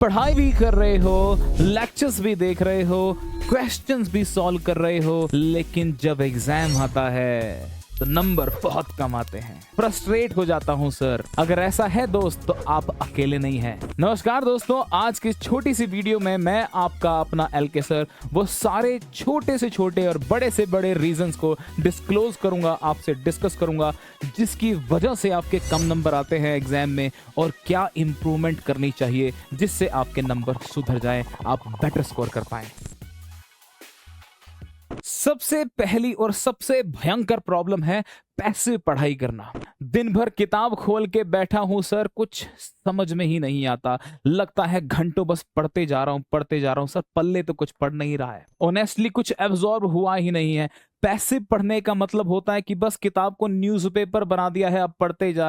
पढ़ाई भी कर रहे हो, लेक्चर्स भी देख रहे हो, क्वेश्चंस भी सॉल्व कर रहे हो, लेकिन जब एग्जाम आता है तो नंबर बहुत कम आते हैं। फ्रस्ट्रेट हो जाता हूं सर। अगर ऐसा है दोस्त तो आप अकेले नहीं हैं। नमस्कार दोस्तों, आज की छोटी सी वीडियो में मैं आपका अपना एलके सर वो सारे छोटे से छोटे और बड़े से बड़े रीजंस को डिस्क्लोज करूंगा, आपसे डिस्कस करूंगा, जिसकी वजह से आपके कम नंबर आते हैं एग्जाम में और क्या इंप्रूवमेंट करनी चाहिए जिससे आपके नंबर सुधर जाए, आप बेटर स्कोर कर पाए। सबसे पहली और सबसे भयंकर प्रॉब्लम है पैसिव पढ़ाई करना। दिन भर किताब खोल के बैठा हूं सर, कुछ समझ में ही नहीं आता, लगता है घंटों बस पढ़ते जा रहा हूं सर, पल्ले तो कुछ पढ़ नहीं रहा है, ऑनेस्टली कुछ एब्जॉर्ब हुआ ही नहीं है। पैसिव पढ़ने का मतलब होता है कि बस किताब को न्यूज़पेपर बना दिया है, अब पढ़ते जा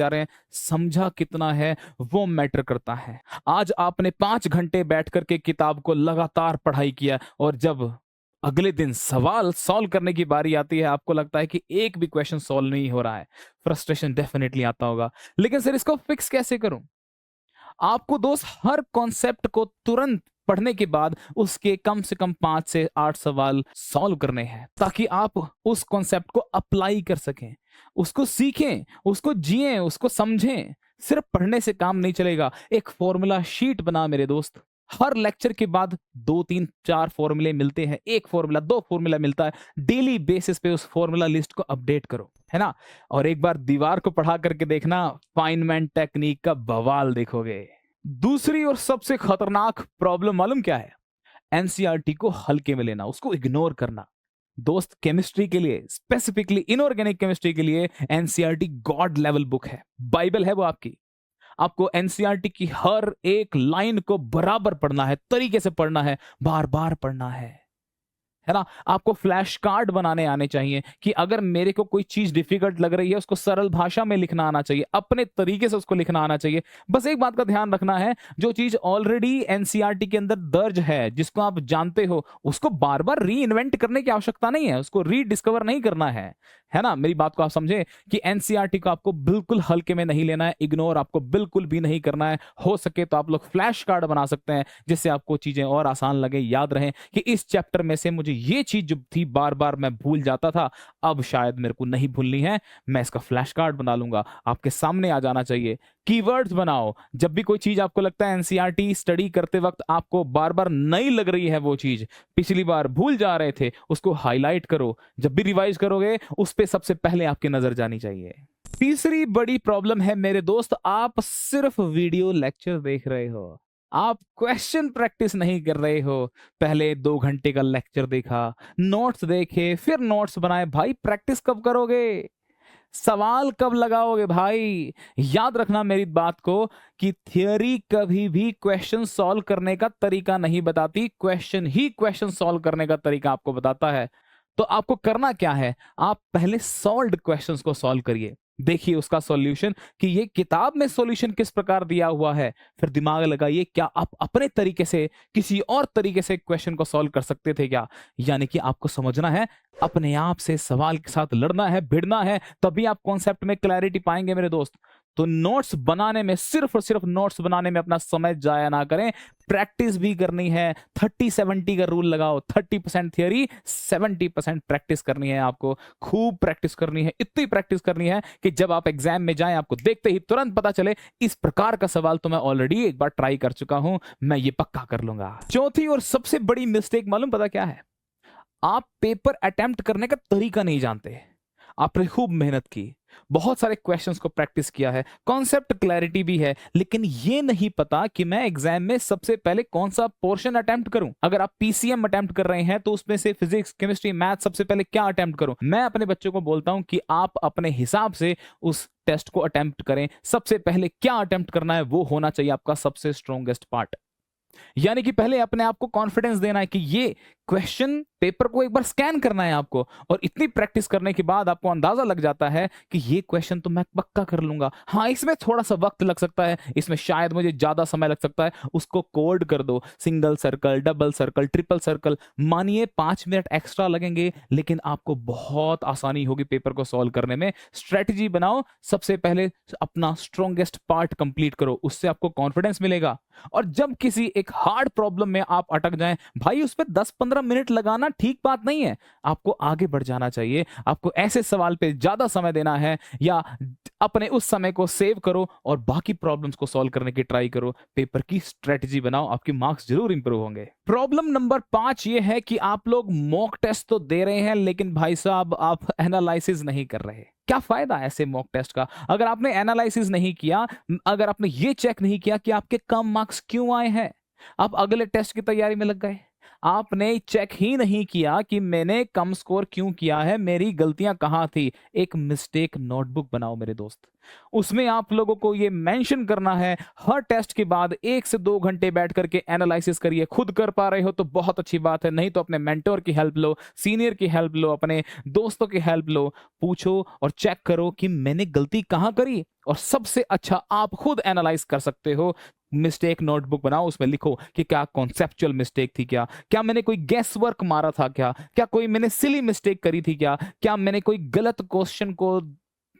रहे हैं। समझा कितना है वो मैटर करता है। आज आपने 5 घंटे बैठ करके किताब को लगातार पढ़ाई किया और जब अगले दिन सवाल सॉल्व करने की बारी आती है, आपको लगता है कि एक भी क्वेश्चन सॉल्व नहीं हो रहा है। फ्रस्ट्रेशन डेफिनेटली आता होगा, लेकिन सर इसको फिक्स कैसे करूं? आपको दोस्त हर कॉन्सेप्ट को तुरंत पढ़ने के बाद उसके कम से कम 5 से 8 सवाल सॉल्व करने हैं, ताकि आप उस कॉन्सेप्ट को अप्लाई कर सकें, उसको सीखें, उसको जिएं, उसको समझें। सिर्फ पढ़ने से काम नहीं चलेगा। एक फॉर्मूला शीट बना मेरे दोस्त, हर लेक्चर के बाद 2 3 4 फॉर्मूले मिलते हैं, एक फॉर्मूला 2 फॉर्मूला मिलता है, डेली बेसिस पे उस फॉर्मूला लिस्ट को अपडेट करो, है ना। और एक बार दीवार को पढ़ा करके देखना, फाइनमैन टेक्निक का बवाल देखोगे। दूसरी और सबसे खतरनाक प्रॉब्लम मालूम क्या है? एनसीईआरटी को हल्के में लेना, उसको इग्नोर करना। दोस्त, केमिस्ट्री के लिए, स्पेसिफिकली इनऑर्गेनिक केमिस्ट्री के लिए एनसीईआरटी गॉड लेवल बुक है, बाइबल है वो आपकी। आपको एनसीईआरटी की हर एक लाइन को बराबर पढ़ना है, तरीके से पढ़ना है, बार बार पढ़ना है ना। आपको फ्लैश कार्ड बनाने आने चाहिए कि अगर मेरे को कोई चीज डिफिकल्ट लग रही है उसको सरल भाषा में लिखना आना चाहिए, अपने तरीके से उसको लिखना आना चाहिए। बस एक बात का ध्यान रखना है, जो चीज ऑलरेडी एनसीईआरटी के अंदर दर्ज है, जिसको आप जानते हो, उसको बार बार री इन्वेंट करने की आवश्यकता नहीं है, उसको रीडिस्कवर नहीं करना है ना। मेरी बात को आप समझे कि एनसीईआरटी को आपको बिल्कुल हल्के में नहीं लेना है, इग्नोर आपको बिल्कुल भी नहीं करना है। हो सके तो आप लोग फ्लैश कार्ड बना सकते हैं, जिससे आपको चीजें और आसान लगे, याद रहे कि इस चैप्टर में से मुझे ये चीज जो थी बार बार मैं भूल जाता था, अब शायद मेरे को नहीं भूलनी है, मैं इसका फ्लैश कार्ड बना लूंगा, आपके सामने आ जाना चाहिए। कीवर्ड्स बनाओ, जब भी कोई चीज आपको लगता है एनसीईआरटी स्टडी करते वक्त आपको बार बार नई लग रही है, वो चीज पिछली बार भूल जा रहे थे, उसको हाईलाइट करो। जब भी रिवाइज करोगे उस पे सबसे पहले आपकी नजर जानी चाहिए। तीसरी बड़ी प्रॉब्लम है मेरे दोस्त, आप सिर्फ वीडियो लेक्चर देख रहे हो, आप क्वेश्चन प्रैक्टिस नहीं कर रहे हो। पहले 2 घंटे का लेक्चर देखा, नोट्स देखे, फिर नोट्स बनाए, भाई प्रैक्टिस कब करोगे? सवाल कब लगाओगे भाई? याद रखना मेरी बात को कि थियरी कभी भी क्वेश्चन सॉल्व करने का तरीका नहीं बताती, क्वेश्चन ही क्वेश्चन सॉल्व करने का तरीका आपको बताता है। तो आपको करना क्या है, आप पहले सॉल्व्ड क्वेश्चंस को सॉल्व करिए, देखिए उसका सॉल्यूशन कि ये किताब में सॉल्यूशन किस प्रकार दिया हुआ है, फिर दिमाग लगाइए क्या आप अपने तरीके से किसी और तरीके से क्वेश्चन को सॉल्व कर सकते थे क्या। यानी कि आपको समझना है, अपने आप से सवाल के साथ लड़ना है, भिड़ना है, तभी आप कॉन्सेप्ट में क्लैरिटी पाएंगे मेरे दोस्त। तो नोट्स बनाने में, सिर्फ और सिर्फ नोट्स बनाने में अपना समय जाया ना करें, प्रैक्टिस भी करनी है। 30-70 का रूल लगाओ, 30% थियरी, 70% प्रैक्टिस करनी है। आपको खूब प्रैक्टिस करनी है, इतनी प्रैक्टिस करनी है कि जब आप एग्जाम में जाएं आपको देखते ही तुरंत पता चले इस प्रकार का सवाल तो मैं ऑलरेडी एक बार ट्राई कर चुका हूं, मैं ये पक्का कर लूंगा। चौथी और सबसे बड़ी मिस्टेक मालूम पता क्या है? आप पेपर अटेम्प्ट करने का तरीका नहीं जानते। आपने खूब मेहनत की, बहुत सारे क्वेश्चंस को प्रैक्टिस किया है, कॉन्सेप्ट क्लैरिटी भी है, लेकिन ये नहीं पता कि मैं एग्जाम में सबसे पहले कौन सा पोर्शन अटेम्प्ट करूं। अगर आप पीसीएम अटेम्प्ट कर रहे हैं तो उसमें से फिजिक्स, केमिस्ट्री, मैथ सबसे पहले क्या अटेम्प्ट करूं। मैं अपने बच्चों को बोलता हूं कि आप अपने हिसाब से उस टेस्ट को अटेम्प्ट करें, सबसे पहले क्या अटेम्प्ट करना है वो होना चाहिए आपका सबसे स्ट्रॉन्गेस्ट पार्ट। यानी कि पहले अपने आप को कॉन्फिडेंस देना है कि ये क्वेश्चन पेपर को एक बार स्कैन करना है आपको, और इतनी प्रैक्टिस करने के बाद आपको अंदाजा लग जाता है कि ये क्वेश्चन तो मैं पक्का कर लूंगा। हाँ, इसमें थोड़ा सा वक्त लग सकता है, इसमें शायद मुझे ज्यादा समय लग सकता है, उसको कोड कर दो, single circle, double circle, triple circle. मानिए 5 मिनट एक्स्ट्रा लगेंगे, लेकिन आपको बहुत आसानी होगी पेपर को सॉल्व करने में। स्ट्रेटजी बनाओ, सबसे पहले अपना स्ट्रॉन्गेस्ट पार्ट कंप्लीट करो, उससे आपको कॉन्फिडेंस मिलेगा। और जब किसी एक हार्ड प्रॉब्लम में आप अटक जाएं, भाई उस पर 10-15 मिनट लगाना ठीक बात नहीं है। आपको आगे बढ़ जाना चाहिए, आपको ऐसे सवाल पे ज्यादा समय देना है, या अपने उस समय को सेव करो और बाकी प्रॉब्लम्स को सॉल्व करने की ट्राई करो। पेपर की स्ट्रेटजी बनाओ, आपके मार्क्स जरूर इंप्रूव होंगे। प्रॉब्लम नंबर 5 ये है कि आप लोग मॉक टेस्ट तो दे रहे हैं, लेकिन भाई साहब आप एनालिसिस नहीं कर रहे। क्या फायदा ऐसे मॉक टेस्ट का? अगर आपने एनालिसिस नहीं किया, अगर आपने ये चेक नहीं किया कि आपके कम मार्क्स क्यों आए हैं, आप अगले टेस्ट की तैयारी में लग गए। आपने चेक ही नहीं किया कि मैंने कम स्कोर क्यों किया है, मेरी गलतियां कहां थी। एक मिस्टेक नोटबुक बनाओ मेरे दोस्त, उसमें आप लोगों को ये मेंशन करना है। हर टेस्ट के बाद 1 से 2 घंटे बैठ करके एनालिसिस करिए। खुद कर पा रहे हो तो बहुत अच्छी बात है, नहीं तो अपने मेंटोर की हेल्प लो, सीनियर की हेल्प लो, अपने दोस्तों की हेल्प लो। पूछो और चेक करो कि मैंने गलती कहां करी, और सबसे अच्छा आप खुद एनालाइज कर सकते हो। मिस्टेक नोटबुक बनाओ, उसमें लिखो कि क्या कॉन्सेप्चुअल मिस्टेक थी, क्या मैंने कोई गेस वर्क मारा था, क्या कोई मैंने सिली मिस्टेक करी थी, क्या मैंने कोई गलत क्वेश्चन को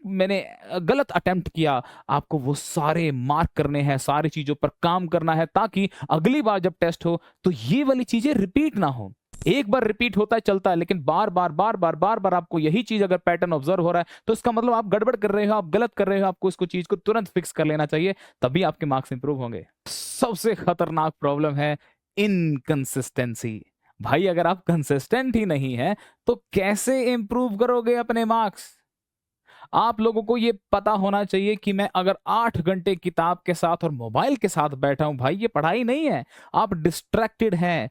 मैंने गलत अटेम्प्ट किया। आपको वो सारे मार्क करने हैं, सारी चीजों पर काम करना है, ताकि अगली बार जब टेस्ट हो तो ये वाली चीजें रिपीट ना हो। एक बार रिपीट होता है चलता है, लेकिन बार बार बार बार बार बार आपको यही चीज अगर पैटर्न ऑब्जर्व हो रहा है, तो इसका मतलब आप गड़बड़ कर रहे हो, आप गलत कर रहे हो। आपको इसको चीज को तुरंत फिक्स कर लेना चाहिए, तभी आपके मार्क्स इंप्रूव होंगे। सबसे खतरनाक प्रॉब्लम है इनकंसिस्टेंसी। भाई अगर आप कंसिस्टेंट ही नहीं है तो कैसे इंप्रूव करोगे अपने मार्क्स? आप लोगों को ये पता होना चाहिए कि मैं अगर 8 घंटे किताब के साथ और मोबाइल के साथ बैठा हूं, भाई ये पढ़ाई नहीं है, आप डिस्ट्रैक्टेड हैं।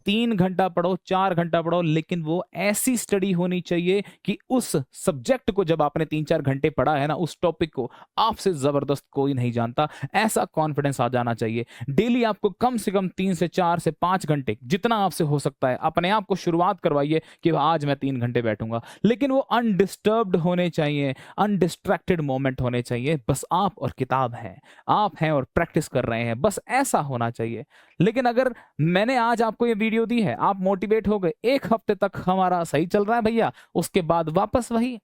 3 घंटा पढ़ो, 4 घंटा पढ़ो, लेकिन वो ऐसी स्टडी होनी चाहिए कि उस सब्जेक्ट को जब आपने 3-4 घंटे पढ़ा है ना, उस टॉपिक को, आपसे जबरदस्त कोई नहीं जानता। ऐसा कॉन्फिडेंस आ जाना चाहिए। डेली आपको कम से कम 3 से 4 से 5 घंटे, जितना आपसे हो सकता है, अपने आप को शुरुआत करवाइए कि आज मैं 3 घंटे बैठूंगा। लेकिन वो अनडिस्टर्ब्ड होने चाहिए, अनडिस्ट्रैक्टेड मोमेंट होने चाहिए। बस आप और किताब हैं, आप हैं और प्रैक्टिस कर रहे हैं, बस ऐसा होना चाहिए। लेकिन अगर मैंने आज आपको ये वीडियो दी है, आप मोटिवेट हो गए, 1 हफ्ते तक हमारा सही चल रहा है भैया, उसके बाद वापस वही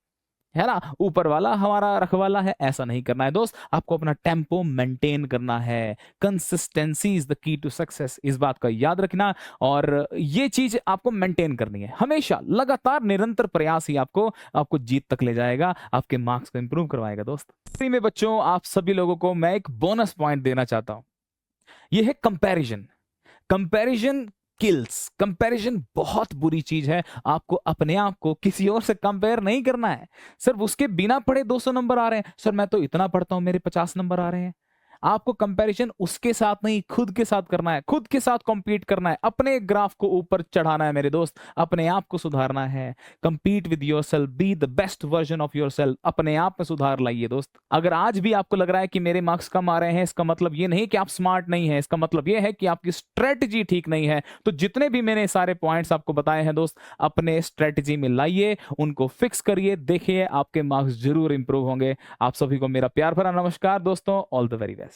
है ना, ऊपर वाला हमारा रखवाला है, ऐसा नहीं करना है दोस्त। आपको अपना टेम्पो मेंटेन करना है। Consistency is the key to success, इस बात का याद रखना। और ये चीज आपको मेंटेन करनी है हमेशा, लगातार निरंतर प्रयास ही आपको जीत तक ले जाएगा, आपके मार्क्स को इंप्रूव करवाएगा दोस्त। इसी में बच्चों, आप सभी लोगों को मैं एक बोनस पॉइंट देना चाहता हूं, यह है कंपैरिजन। Comparison kills. कंपैरिजन बहुत बुरी चीज है। आपको अपने आप को किसी और से कंपेयर नहीं करना है। सिर्फ उसके बिना पढ़े 200 नंबर आ रहे हैं, सर मैं तो इतना पढ़ता हूं मेरे 50 नंबर आ रहे हैं। आपको कंपैरिजन उसके साथ नहीं, खुद के साथ करना है, खुद के साथ compete करना है, अपने ग्राफ को ऊपर चढ़ाना है मेरे दोस्त, अपने आप को सुधारना है। compete with yourself, be the best version of yourself। अपने आप में सुधार लाइए दोस्त। अगर आज भी आपको लग रहा है कि मेरे मार्क्स कम आ रहे हैं, इसका मतलब ये नहीं कि आप स्मार्ट नहीं है, इसका मतलब ये है कि आपकी स्ट्रेटजी ठीक नहीं है। तो जितने भी मैंने सारे पॉइंट्स आपको बताए हैं दोस्त, अपने स्ट्रेटजी में लाइए, उनको फिक्स करिए, देखिए आपके मार्क्स जरूर इंप्रूव होंगे। आप सभी को मेरा प्यार भरा नमस्कार दोस्तों, ऑल द वेरी बेस्ट।